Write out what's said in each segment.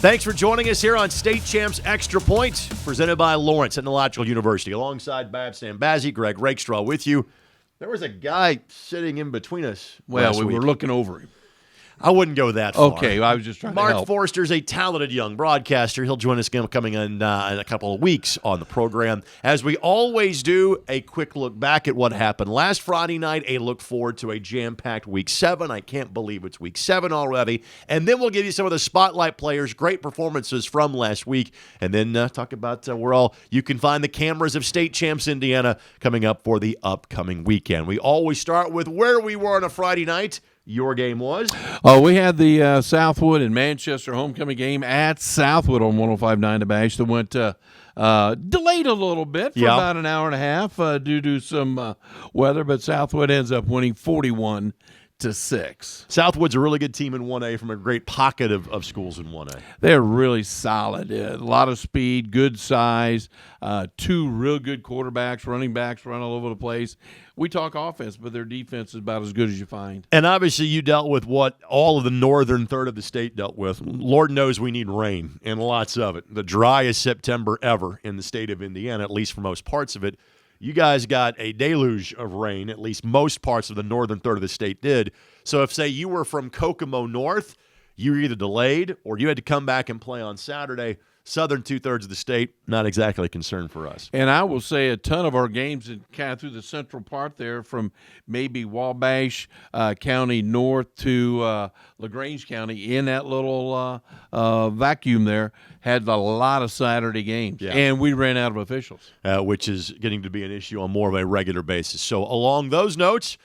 Thanks for joining us here on State Champs Extra Point, presented by Lawrence Ethnological University. Alongside Babs Sambazzi, Greg Rakestraw with you. There was a guy sitting in between us. Well, we were looking over him. I wouldn't go that far. Okay, I was just trying to Mark help. Forster's a talented young broadcaster. He'll join us again coming in a couple of weeks on the program. As we always do, a quick look back at what happened last Friday night, a look forward to a jam-packed Week 7. I can't believe it's Week 7 already. And then we'll give you some of the spotlight players, great performances from last week, and then talk about where you can find the cameras of State Champs Indiana coming up for the upcoming weekend. We always start with where we were on a Friday night. Your game was? Oh, we had the Southwood and Manchester homecoming game at Southwood on 105.9 The Bash that went delayed a little bit for about an hour and a half due to some weather, but Southwood ends up winning 41-6. Southwood's a really good team in 1A from a great pocket of schools in 1A. They're really solid. A lot of speed, good size, two real good quarterbacks, running backs run all over the place. We talk offense, but their defense is about as good as you find. And obviously you dealt with what all of the northern third of the state dealt with. Lord knows we need rain, and lots of it. The driest September ever in the state of Indiana, at least for most parts of it. You guys got a deluge of rain, at least most parts of the northern third of the state did. So if, say, you were from Kokomo North, you were either delayed or you had to come back and play on Saturday. Southern two-thirds of the state, not exactly a concern for us. And I will say a ton of our games in kind of through the central part there from maybe Wabash County north to LaGrange County in that little vacuum there had a lot of Saturday games. Yeah. And we ran out of officials. Which is getting to be an issue on more of a regular basis. So along those notes,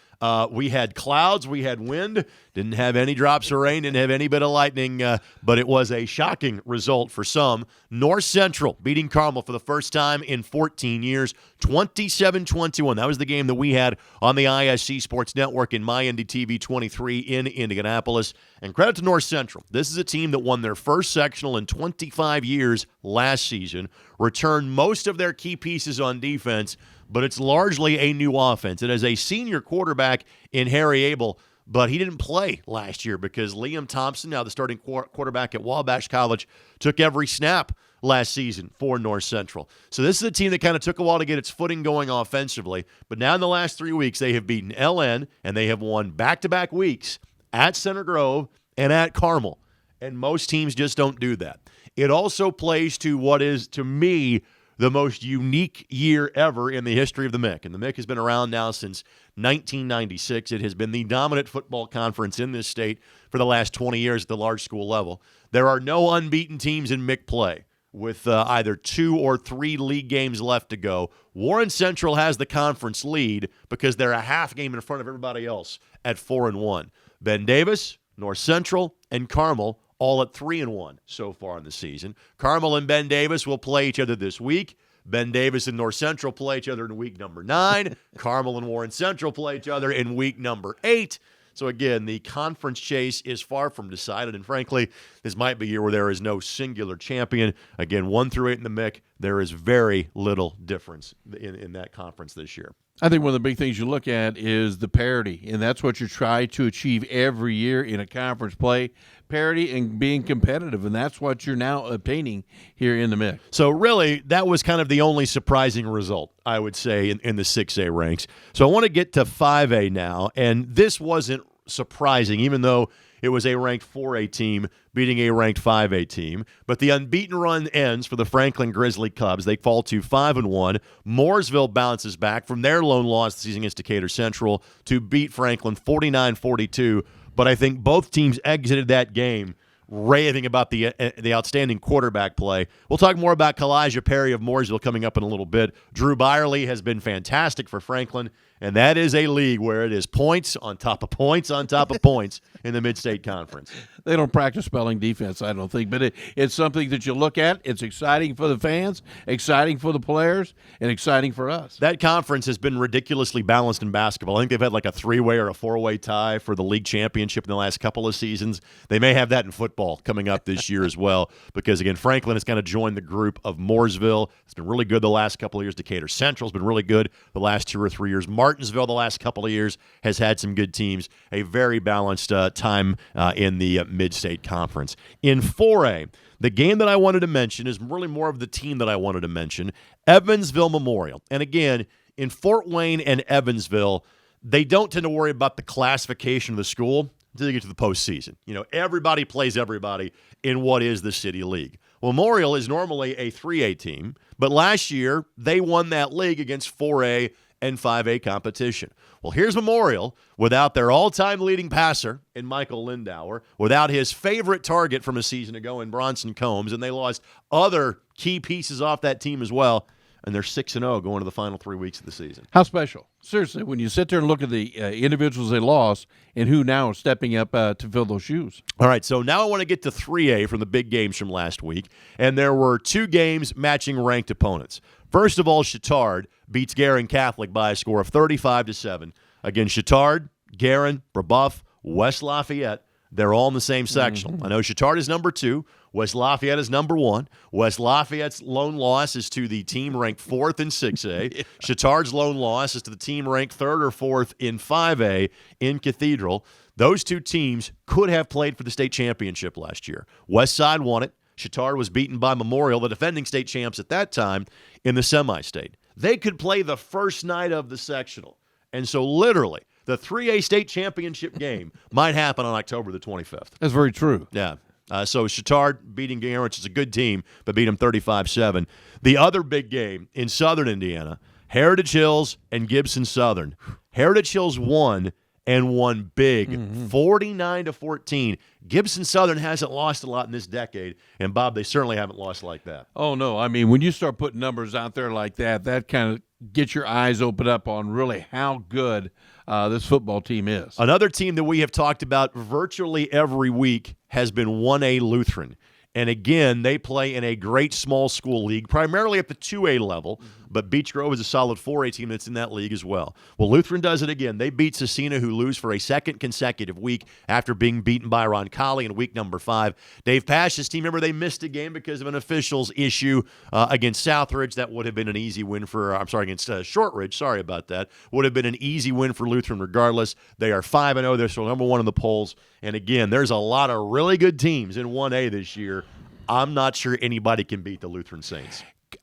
we had clouds, we had wind, didn't have any drops of rain, didn't have any bit of lightning, but it was a shocking result for some. North Central beating Carmel for the first time in 14 years, 27-21. That was the game that we had on the ISC Sports Network in MyNDTV 23 in Indianapolis. And credit to North Central. This is a team that won their first sectional in 25 years last season, returned most of their key pieces on defense, but it's largely a new offense. It has a senior quarterback in Harry Abel, but he didn't play last year because Liam Thompson, now the starting quarterback at Wabash College, took every snap last season for North Central. So this is a team that kind of took a while to get its footing going offensively, but now in the last 3 weeks, they have beaten LN, and they have won back-to-back weeks at Center Grove and at Carmel, and most teams just don't do that. It also plays to what is, to me, the most unique year ever in the history of the MIC. And the MIC has been around now since 1996. It has been the dominant football conference in this state for the last 20 years at the large school level. There are no unbeaten teams in MIC play with either 2 or 3 league games left to go. Warren Central has the conference lead because they're a half game in front of everybody else at 4-1. Ben Davis, North Central, and Carmel all at 3-1 so far in the season. Carmel and Ben Davis will play each other this week. Ben Davis and North Central play each other in week number 9. Carmel and Warren Central play each other in week number 8. So again, the conference chase is far from decided, and frankly, this might be a year where there is no singular champion. Again, 1 through 8 in the MIC, there is very little difference in that conference this year. I think one of the big things you look at is the parity, and that's what you try to achieve every year in a conference play, parity and being competitive, and that's what you're now obtaining here in the MIC. So really, that was kind of the only surprising result, I would say, in the 6A ranks. So I want to get to 5A now, and this wasn't surprising, even though it was a ranked 4A team beating a ranked 5A team. But the unbeaten run ends for the Franklin Grizzly Cubs. They fall to 5-1. Mooresville bounces back from their lone loss this season against Decatur Central to beat Franklin 49-42. But I think both teams exited that game raving about the outstanding quarterback play. We'll talk more about Kalijah Perry of Mooresville coming up in a little bit. Drew Byerly has been fantastic for Franklin, and that is a league where it is points on top of points on top of points in the Mid-State Conference. They don't practice spelling defense, I don't think, but it's something that you look at. It's exciting for the fans, exciting for the players, and exciting for us. That conference has been ridiculously balanced in basketball. I think they've had like a 3-way or a 4-way tie for the league championship in the last couple of seasons. They may have that in football coming up this year as well because, again, Franklin has kind of joined the group of Mooresville. It's been really good the last couple of years. Decatur Central has been really good the last 2 or 3 years. Martinsville the last couple of years has had some good teams. A very balanced time in the Mid-State Conference. In 4A, the game that I wanted to mention is really more of the team that I wanted to mention, Evansville Memorial. And again, in Fort Wayne and Evansville, they don't tend to worry about the classification of the school until they get to the postseason. Everybody plays everybody in what is the City League. Memorial is normally a 3A team, but last year they won that league against 4A and 5A competition. Well, here's Memorial without their all-time leading passer in Michael Lindauer, without his favorite target from a season ago in Bronson Combs, and they lost other key pieces off that team as well, and they're 6-0 going to the final 3 weeks of the season. How special. Seriously, when you sit there and look at the individuals they lost and who now are stepping up to fill those shoes. All right, so now I want to get to 3A from the big games from last week, and there were 2 games matching ranked opponents. First of all, Chittard beats Garin Catholic by a score of 35-7. Again, Chittard, Garin, Brebeuf, West Lafayette, they're all in the same sectional. I know Chittard is number 2. West Lafayette is number 1. West Lafayette's lone loss is to the team ranked 4th in 6A. Yeah. Chittard's lone loss is to the team ranked 3rd or 4th in 5A in Cathedral. Those 2 teams could have played for the state championship last year. West Side won it. Chittard was beaten by Memorial, the defending state champs at that time, in the semi-state. They could play the first night of the sectional. And so literally, the 3A state championship game might happen on October the 25th. That's very true. Yeah. So Chittard beating Garin, which is a good team, but beat them 35-7. The other big game in southern Indiana, Heritage Hills and Gibson Southern. Heritage Hills won and won big, 49-14. Gibson Southern hasn't lost a lot in this decade, and, Bob, they certainly haven't lost like that. Oh, no. I mean, when you start putting numbers out there like that, that kind of gets your eyes open up on really how good this football team is. Another team that we have talked about virtually every week has been 1A Lutheran. And again, they play in a great small school league, primarily at the 2A level, but Beech Grove is a solid 4A team that's in that league as well. Well, Lutheran does it again. They beat Cecina, who lose for a second consecutive week after being beaten by Roncalli in week number 5. Dave Pash's team, remember, they missed a game because of an officials issue against Southridge. That would have been an easy win against Shortridge. Sorry about that. Would have been an easy win for Lutheran regardless. They are 5-0. They're still number 1 in the polls. And again, there's a lot of really good teams in 1A this year. I'm not sure anybody can beat the Lutheran Saints.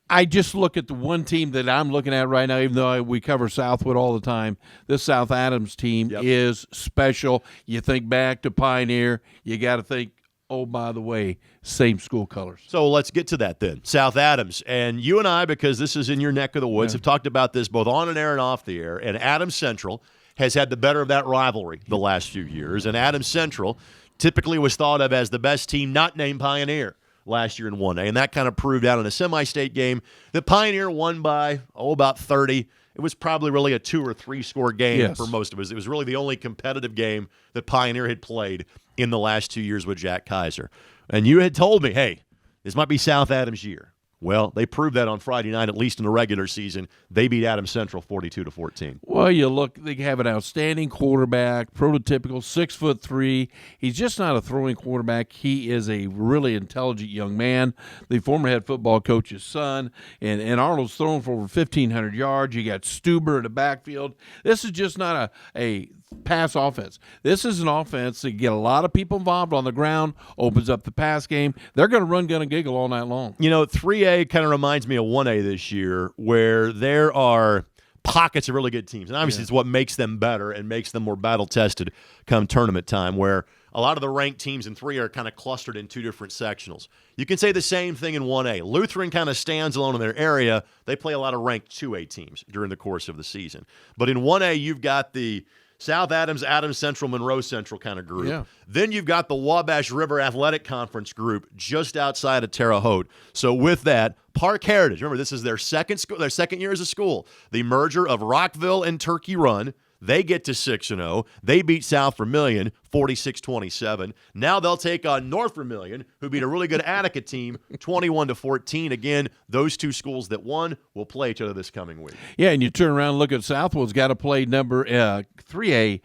I just look at the one team that I'm looking at right now, even though we cover Southwood all the time. This South Adams team is special. You think back to Pioneer, you got to think, oh, by the way, same school colors. So let's get to that then. South Adams. And you and I, because this is in your neck of the woods, have talked about this both on and air and off the air. And Adams Central has had the better of that rivalry the last few years. And Adams Central typically was thought of as the best team not named Pioneer last year in 1A, and that kind of proved out in a semi-state game that Pioneer won by, about 30. It was probably really a 2 or 3 score game for most of us. It was really the only competitive game that Pioneer had played in the last 2 years with Jack Kaiser. And you had told me, hey, this might be South Adams' year. Well, they proved that on Friday night, at least in the regular season. They beat Adams Central 42-14. Well, you look, they have an outstanding quarterback, prototypical, 6'3". He's just not a throwing quarterback. He is a really intelligent young man. The former head football coach's son, and Arnold's thrown for over 1,500 yards. You got Stuber in the backfield. This is just not a pass offense. This is an offense that get a lot of people involved on the ground, opens up the pass game. They're going to run, gun, and giggle all night long. 3A kind of reminds me of 1A this year, where there are pockets of really good teams. And obviously it's what makes them better and makes them more battle-tested come tournament time, where a lot of the ranked teams in 3 are kind of clustered in 2 different sectionals. You can say the same thing in 1A. Lutheran kind of stands alone in their area. They play a lot of ranked 2A teams during the course of the season. But in 1A, you've got the South Adams, Adams Central, Monroe Central kind of group. Yeah. Then you've got the Wabash River Athletic Conference group just outside of Terre Haute. So with that, Park Heritage, remember this is their second year as a school. The merger of Rockville and Turkey Run. They get to 6-0. They beat South Vermilion 46-27. Now they'll take on North Vermilion, who beat a really good Attica team 21-14. Again, those 2 schools that won will play each other this coming week. Yeah, and you turn around and look at Southwood's got to play number 3A,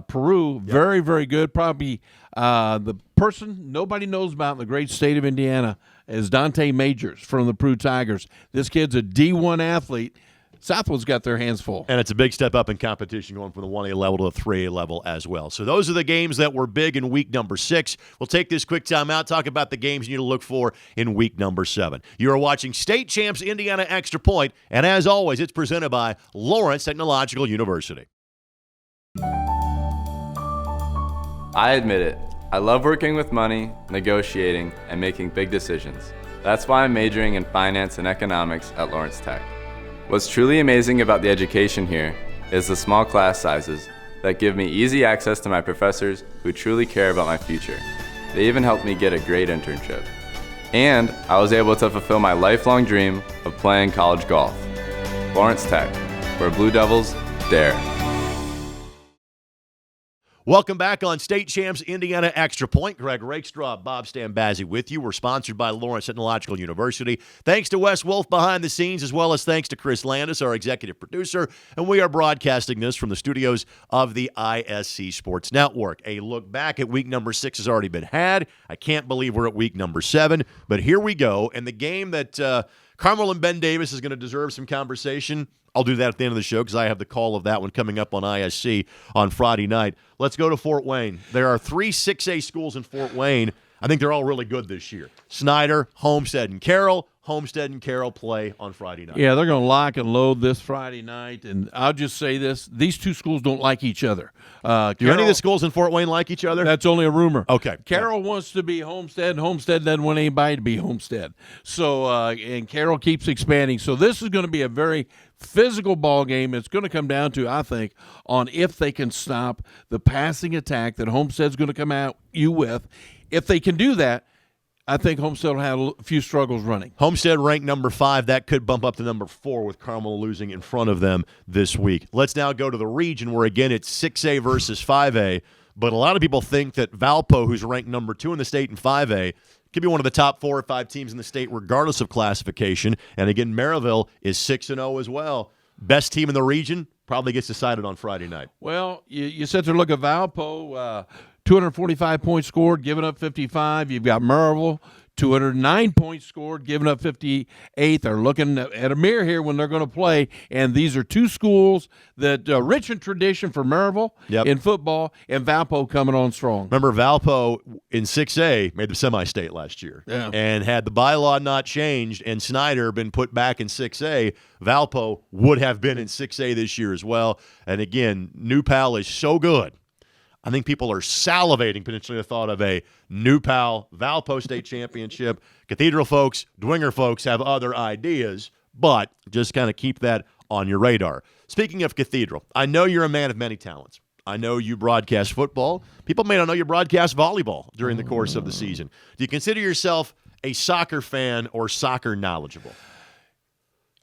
Peru. Very, very good. Probably the person nobody knows about in the great state of Indiana is Dante Majors from the Peru Tigers. This kid's a D1 athlete. Southwood's got their hands full. And it's a big step up in competition going from the 1A level to the 3A level as well. So those are the games that were big in week number 6. We'll take this quick time out, talk about the games you need to look for in week number 7. You are watching State Champs Indiana Extra Point, and as always, it's presented by Lawrence Technological University. I admit it. I love working with money, negotiating, and making big decisions. That's why I'm majoring in finance and economics at Lawrence Tech. What's truly amazing about the education here is the small class sizes that give me easy access to my professors who truly care about my future. They even helped me get a great internship. And I was able to fulfill my lifelong dream of playing college golf. Lawrence Tech, where Blue Devils dare. Welcome back on State Champs Indiana Extra Point. Greg Rakestraw, Bob Stambazzi with you. We're sponsored by Lawrence Technological University. Thanks to Wes Wolf behind the scenes, as well as thanks to Chris Landis, our executive producer. And we are broadcasting this from the studios of the ISC Sports Network. A look back at week number 6 has already been had. I can't believe we're at week number 7, but here we go. And the game that Carmel and Ben Davis is going to deserve some conversation. I'll do that at the end of the show because I have the call of that one coming up on ISC on Friday night. Let's go to Fort Wayne. There are 3 6A schools in Fort Wayne. I think they're all really good this year. Snyder, Homestead, and Carroll. Homestead and Carroll play on Friday night. Yeah, they're going to lock and load this Friday night. And I'll just say this. These two schools don't like each other. Do any of the schools in Fort Wayne like each other? That's only a rumor. Okay. Carroll wants to be Homestead, and Homestead doesn't want anybody to be Homestead. So, and Carroll keeps expanding. So this is going to be a very physical ball game. It's going to come down to, I think, on if they can stop the passing attack that Homestead's going to come at you with. If they can do that, I think Homestead will have a few struggles running. Homestead ranked number 5. That could bump up to number 4 with Carmel losing in front of them this week. Let's now go to the region where, again, it's 6A versus 5A. But a lot of people think that Valpo, who's ranked number 2 in the state in 5A, could be one of the top 4 or 5 teams in the state regardless of classification. And, again, Maryville is 6-0 as well. Best team in the region probably gets decided on Friday night. Well, you sit there and look at Valpo, 245 points scored, giving up 55. You've got Maryville, 209 points scored, giving up 58. They're looking at a mirror here when they're going to play, and these are two schools that rich in tradition for Maryville in football, and Valpo coming on strong. Remember, Valpo in 6A made the semi-state last year. Yeah. And had the bylaw not changed and Snyder been put back in 6A, Valpo would have been in 6A this year as well. And again, New Pal is so good. I think people are salivating potentially the thought of a New Pal Valpo State Championship. Cathedral folks, Dwinger folks have other ideas, but just kind of keep that on your radar. Speaking of Cathedral, I know you're a man of many talents. I know you broadcast football. People may not know you broadcast volleyball during the course of the season. Do you consider yourself a soccer fan or soccer knowledgeable?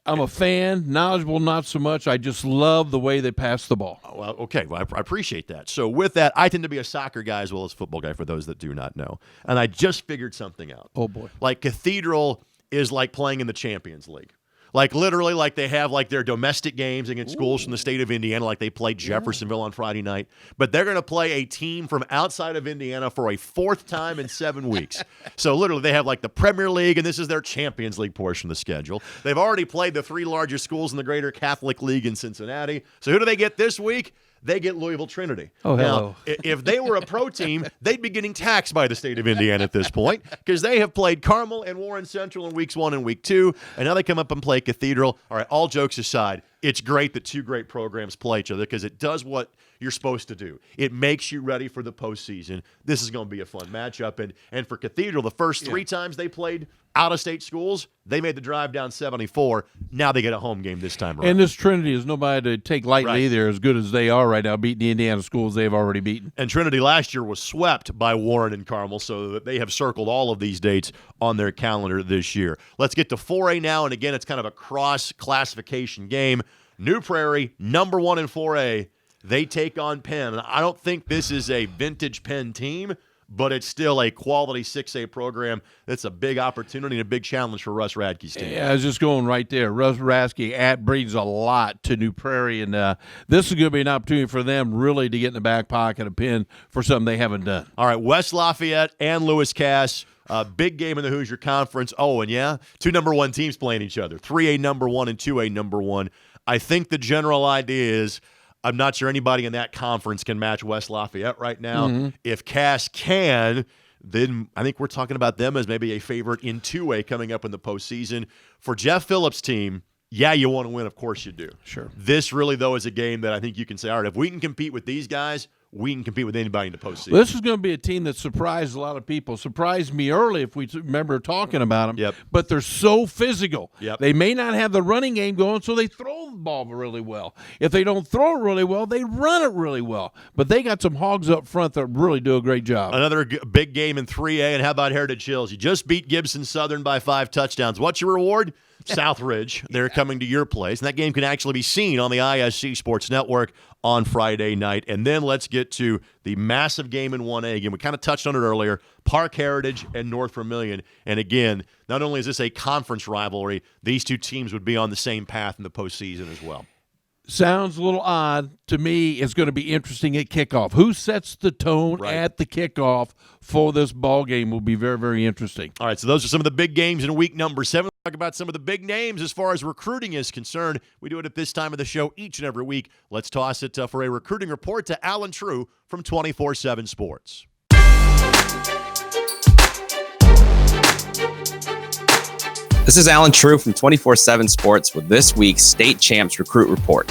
I'm a fan, knowledgeable not so much. I just love the way they pass the ball. Well, okay. Well, I appreciate that. So with that, I tend to be a soccer guy as well as a football guy for those that do not know. And I just figured something out. Oh, boy. Like Cathedral is like playing in the Champions League. Like literally like they have like their domestic games against schools from the state of Indiana, like they played Jeffersonville on Friday night. But they're going to play a team from outside of Indiana for a 4th time in 7 weeks. So literally they have like the Premier League, and this is their Champions League portion of the schedule. They've already played the 3 largest schools in the Greater Catholic League in Cincinnati. So who do they get this week? They get Louisville Trinity. Oh, now, hello. If they were a pro team, they'd be getting taxed by the state of Indiana at this point because they have played Carmel and Warren Central in weeks 1 and week 2, and now they come up and play Cathedral. All right, all jokes aside, it's great that 2 great programs play each other because it does what you're supposed to do. It makes you ready for the postseason. This is going to be a fun matchup. And for Cathedral, the first 3 times they played out-of-state schools, they made the drive down 74. Now they get a home game this time around. And this Trinity is nobody to take lightly either, as good as they are right now, beating the Indiana schools they've already beaten. And Trinity last year was swept by Warren and Carmel, so that they have circled all of these dates on their calendar this year. Let's get to 4A now, and again, it's kind of a cross-classification game. New Prairie, number 1 in 4A. They take on Penn. And I don't think this is a vintage Penn team, but it's still a quality 6A program. That's a big opportunity and a big challenge for Russ Radke's team. Yeah, I was just going right there. Russ Radke brings a lot to New Prairie, and this is going to be an opportunity for them really to get in the back pocket of Penn for something they haven't done. All right, West Lafayette and Lewis Cass. Big game in the Hoosier Conference. Oh, and yeah, 2 number 1 teams playing each other. 3A number 1 and 2A number 1. I think the general idea is I'm not sure anybody in that conference can match West Lafayette right now. If Cass can, then I think we're talking about them as maybe a favorite in 2A coming up in the postseason. For Jeff Phillips' team, yeah, you want to win. Of course you do. Sure. This really, though, is a game that I think you can say, all right, if we can compete with these guys, we can compete with anybody in the postseason. Well, this is going to be a team that surprised a lot of people. Surprised me early, if we remember talking about them. Yep. But they're so physical. Yep. They may not have the running game going, so they throw the ball really well. If they don't throw it really well, they run it really well. But they got some hogs up front that really do a great job. Another big game in 3A, and how about Heritage Hills? You just beat Gibson Southern by 5 touchdowns. What's your reward? Southridge. They're coming to your place, and that game can actually be seen on the ISC Sports Network on Friday night. And then let's get to the massive game in 1A. Again, we kind of touched on it earlier, Park Heritage and North Vermilion. And again, not only is this a conference rivalry, these two teams would be on the same path in the postseason as well. Sounds a little odd to me. It's going to be interesting at kickoff. Who sets the tone at the kickoff for this ball game will be very, very interesting. All right, so those are some of the big games in week number 7. We'll talk about some of the big names as far as recruiting is concerned. We do it at this time of the show each and every week. Let's toss it for a recruiting report to Alan True from 24/7 Sports. This is Alan True from 24/7 Sports with this week's State Champs Recruit Report.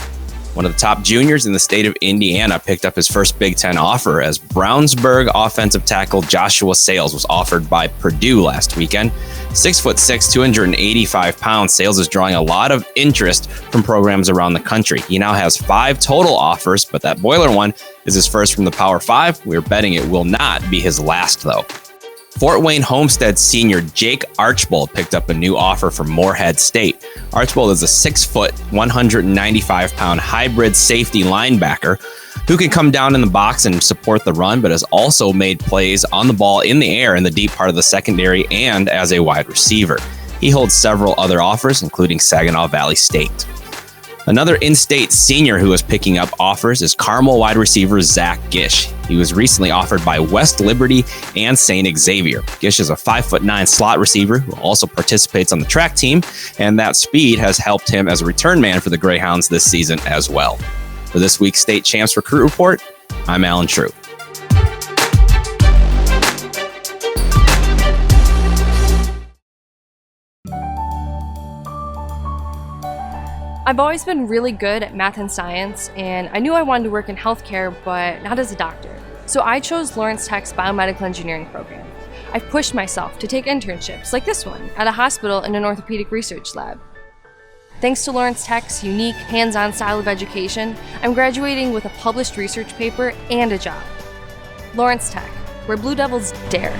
One of the top juniors in the state of Indiana picked up his first Big Ten offer as Brownsburg offensive tackle Joshua Sales was offered by Purdue last weekend. 6'6", 285 pounds, Sales is drawing a lot of interest from programs around the country. He now has 5 total offers, but that Boiler one is his first from the Power 5. We're betting it will not be his last, though. Fort Wayne Homestead senior Jake Archbold picked up a new offer from Morehead State. Archbold is a 6', 195-pound hybrid safety linebacker who can come down in the box and support the run, but has also made plays on the ball in the air in the deep part of the secondary and as a wide receiver. He holds several other offers, including Saginaw Valley State. Another in-state senior who is picking up offers is Carmel wide receiver Zach Gish. He was recently offered by West Liberty and St. Xavier. Gish is a 5'9" slot receiver who also participates on the track team, and that speed has helped him as a return man for the Greyhounds this season as well. For this week's State Champs Recruit Report, I'm Alan True. I've always been really good at math and science, and I knew I wanted to work in healthcare, but not as a doctor. So I chose Lawrence Tech's biomedical engineering program. I've pushed myself to take internships, like this one, at a hospital in an orthopedic research lab. Thanks to Lawrence Tech's unique, hands-on style of education, I'm graduating with a published research paper and a job. Lawrence Tech, where Blue Devils dare.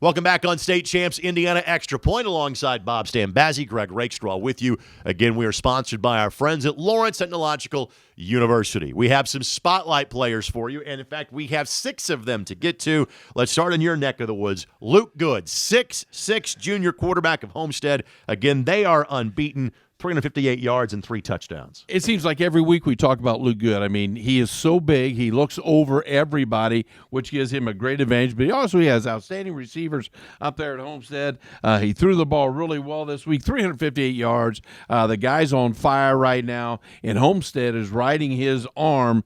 Welcome back on State Champs Indiana Extra Point alongside Bob Stambazzi, Greg Rakestraw with you. Again, we are sponsored by our friends at Lawrence Technological University. We have some spotlight players for you, and in fact, we have 6 of them to get to. Let's start in your neck of the woods. Luke Good, 6'6" junior quarterback of Homestead. Again, they are unbeaten. 358 yards and 3 touchdowns. It seems like every week we talk about Luke Good. I mean, he is so big. He looks over everybody, which gives him a great advantage. But he also has outstanding receivers up there at Homestead. He threw the ball really well this week, 358 yards. The guy's on fire right now, and Homestead is riding his arm.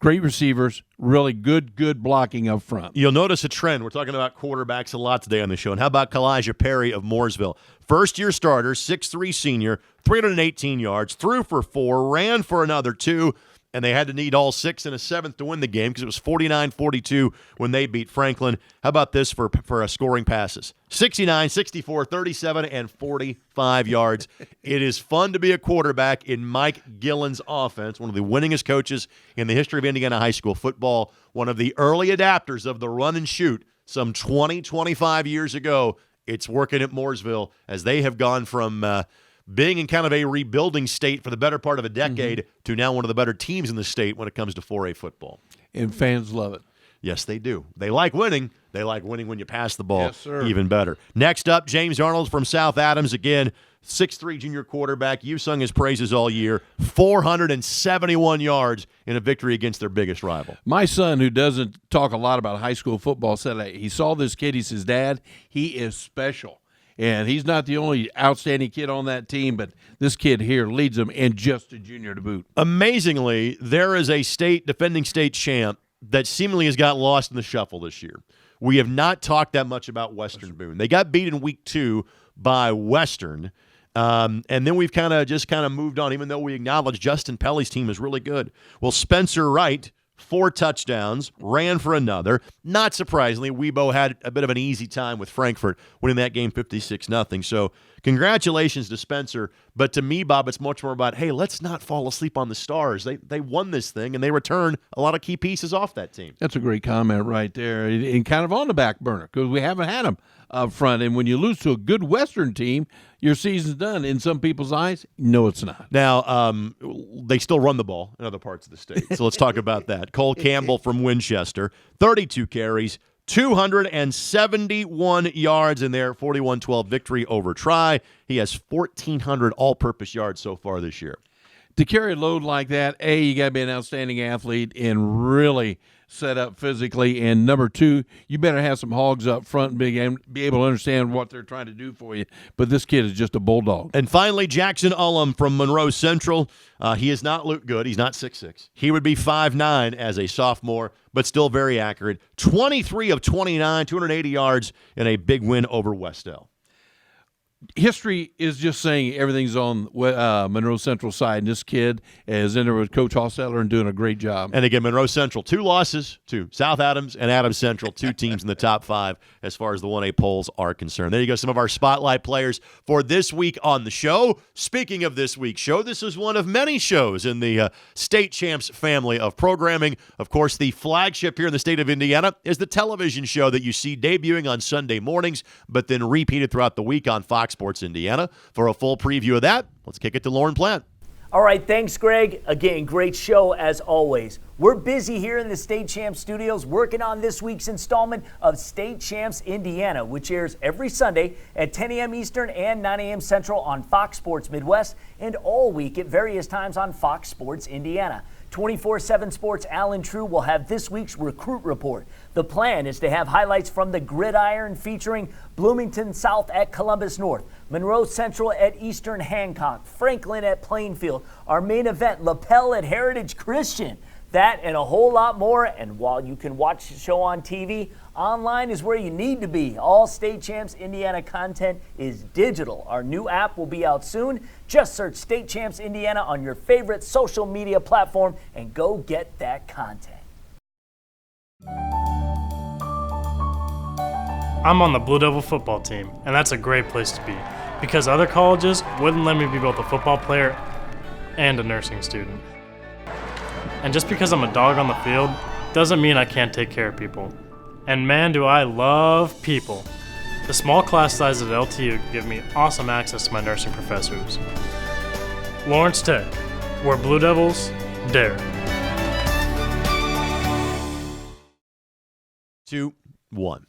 Great receivers, really good blocking up front. You'll notice a trend. We're talking about quarterbacks a lot today on the show. And how about Kalijah Perry of Mooresville? First-year starter, 6'3" senior, 318 yards, threw for 4, ran for another 2, and they had to need all 6 and a 7th to win the game because it was 49-42 when they beat Franklin. How about this for scoring passes? 69, 64, 37, and 45 yards. It is fun to be a quarterback in Mike Gillen's offense, one of the winningest coaches in the history of Indiana high school football, one of the early adapters of the run and shoot some 20, 25 years ago. It's working at Mooresville as they have gone from being in kind of a rebuilding state for the better part of a decade to now one of the better teams in the state when it comes to 4A football. And fans love it. Yes, they do. They like winning. They like winning when you pass the ball Yes, even better. Next up, James Arnold from South Adams. Again, 6'3" junior quarterback. You've sung his praises all year. 471 yards in a victory against their biggest rival. My son, who doesn't talk a lot about high school football, said he saw this kid. He says, Dad, he is special. And he's not the only outstanding kid on that team, but this kid here leads them, and just a junior to boot. Amazingly, there is a defending state champ that seemingly has got lost in the shuffle this year. We have not talked that much about Western Boone. They got beat in week 2 by Western. And then we've kind of moved on, even though we acknowledge Justin Pelly's team is really good. Well, Spencer Wright, 4 touchdowns, ran for another. Not surprisingly, Weibo had a bit of an easy time with Frankfurt, winning that game 56-0. So congratulations to Spencer. But to me, Bob, it's much more about, hey, let's not fall asleep on the stars. They won this thing, and they return a lot of key pieces off that team. That's a great comment right there, and kind of on the back burner because we haven't had them up front. And when you lose to a good Western team, your season's done. In some people's eyes, no, it's not. Now, they still run the ball in other parts of the state, so let's talk about that. Cole Campbell from Winchester, 32 carries, 271 yards in their 41-12 victory over Tri. He has 1,400 all-purpose yards so far this year. To carry a load like that, A, you got to be an outstanding athlete and really set up physically. And number 2, you better have some hogs up front and be able to understand what they're trying to do for you. But this kid is just a bulldog. And finally, Jackson Ullum from Monroe Central. He has not looked good. He's not 6'6". He would be 5'9" as a sophomore, but still very accurate. 23 of 29, 280 yards, and a big win over Westell. History is just saying everything's on Monroe Central side, and this kid is in there with Coach Hosseller and doing a great job. And again, Monroe Central, 2 losses to South Adams and Adams Central, 2 teams in the top 5 as far as the 1A polls are concerned. There you go, some of our spotlight players for this week on the show. Speaking of this week's show, this is one of many shows in the State Champs family of programming. Of course, the flagship here in the state of Indiana is the television show that you see debuting on Sunday mornings, but then repeated throughout the week on Fox Sports Indiana. For a full preview of that, let's kick it to Lauren Plant. All right, thanks, Greg. Again, great show as always. We're busy here in the State Champs studios working on this week's installment of State Champs Indiana, which airs every Sunday at 10 a.m. Eastern and 9 a.m. Central on Fox Sports Midwest and all week at various times on Fox Sports Indiana. 24/7 Sports' Alan True will have this week's Recruit Report. The plan is to have highlights from the Gridiron featuring Bloomington South at Columbus North, Monroe Central at Eastern Hancock, Franklin at Plainfield, our main event, Lapel at Heritage Christian. That and a whole lot more. And while you can watch the show on TV, online is where you need to be. All State Champs Indiana content is digital. Our new app will be out soon. Just search State Champs Indiana on your favorite social media platform and go get that content. I'm on the Blue Devil football team, and that's a great place to be because other colleges wouldn't let me be both a football player and a nursing student. And just because I'm a dog on the field doesn't mean I can't take care of people. And man, do I love people. The small class size at LTU give me awesome access to my nursing professors. Lawrence Tech, where Blue Devils dare. 2, 1.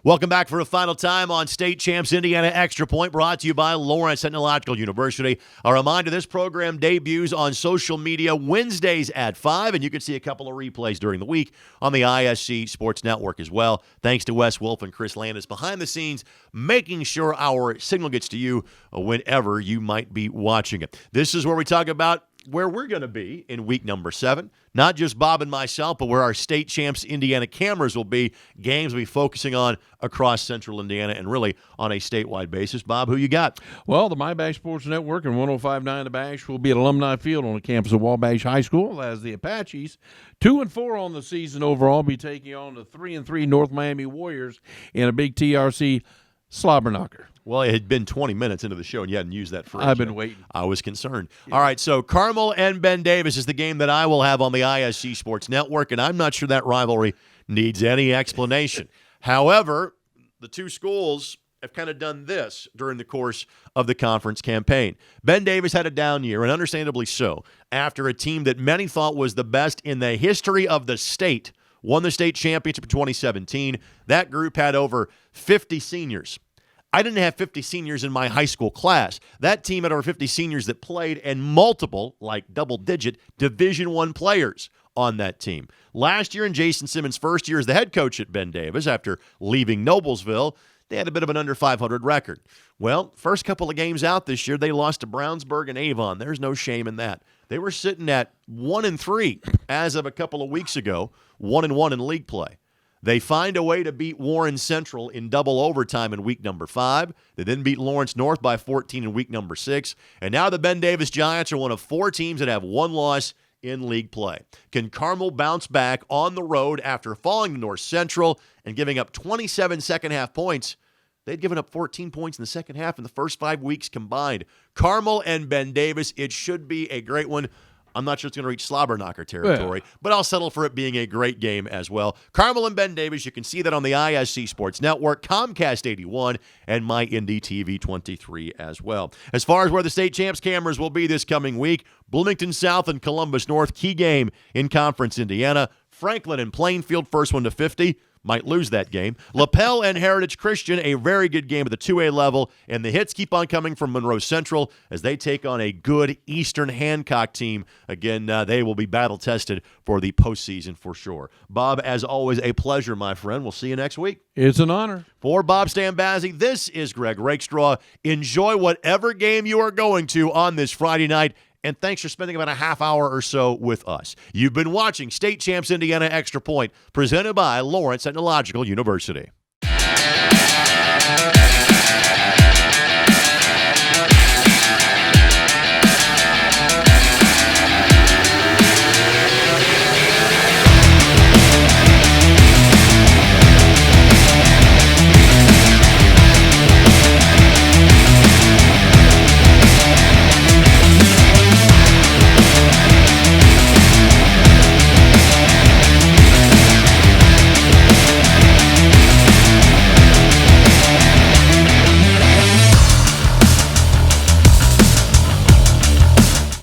Welcome back for a final time on State Champs Indiana Extra Point, brought to you by Lawrence Technological University. A reminder, this program debuts on social media Wednesdays at 5, and you can see a couple of replays during the week on the ISC Sports Network as well. Thanks to Wes Wolf and Chris Landis behind the scenes, making sure our signal gets to you whenever you might be watching it. This is where we talk about where we're going to be in week number 7. Not just Bob and myself, but where our State Champs Indiana cameras will be. Games we'll be focusing on across central Indiana and really on a statewide basis. Bob, who you got? Well, the MyBash Sports Network and 105.9 The Bash will be at Alumni Field on the campus of Wabash High School as the Apaches, 2-4 on the season overall, be taking on the 3-3 North Miami Warriors in a big TRC slobber knocker. Well, it had been 20 minutes into the show, and you hadn't used that phrase. I've been waiting. I was concerned. Yeah. All right, so Carmel and Ben Davis is the game that I will have on the ISC Sports Network, and I'm not sure that rivalry needs any explanation. However, the two schools have kind of done this during the course of the conference campaign. Ben Davis had a down year, and understandably so, after a team that many thought was the best in the history of the state won the state championship in 2017. That group had over 50 seniors. I didn't have 50 seniors in my high school class. That team had over 50 seniors that played and multiple, like double-digit, Division I players on that team. Last year in Jason Simmons' first year as the head coach at Ben Davis, after leaving Noblesville, they had a bit of an under 500 record. Well, first couple of games out this year, they lost to Brownsburg and Avon. There's no shame in that. They were sitting at 1-3 as of a couple of weeks ago, 1-1 in league play. They find a way to beat Warren Central in double overtime in week number 5. They then beat Lawrence North by 14 in week number 6. And now the Ben Davis Giants are one of 4 teams that have 1 loss in league play. Can Carmel bounce back on the road after falling to North Central and giving up 27 second-half points? They'd given up 14 points in the second half in the first 5 weeks combined. Carmel and Ben Davis, it should be a great one. I'm not sure it's going to reach slobber knocker territory, but I'll settle for it being a great game as well. Carmel and Ben Davis, you can see that on the ISC Sports Network, Comcast 81, and My Indy TV 23 as well. As far as where the state champs cameras will be this coming week, Bloomington South and Columbus North, key game in Conference Indiana. Franklin and Plainfield, first one to 50. Might lose that game. LaPel and Heritage Christian, a very good game at the 2A level, and the hits keep on coming from Monroe Central as they take on a good Eastern Hancock team. Again, they will be battle-tested for the postseason for sure. Bob, as always, a pleasure, my friend. We'll see you next week. It's an honor. For Bob Stambazzi, this is Greg Rakestraw. Enjoy whatever game you are going to on this Friday night, and thanks for spending about a half hour or so with us. You've been watching State Champs Indiana Extra Point, presented by Lawrence Technological University.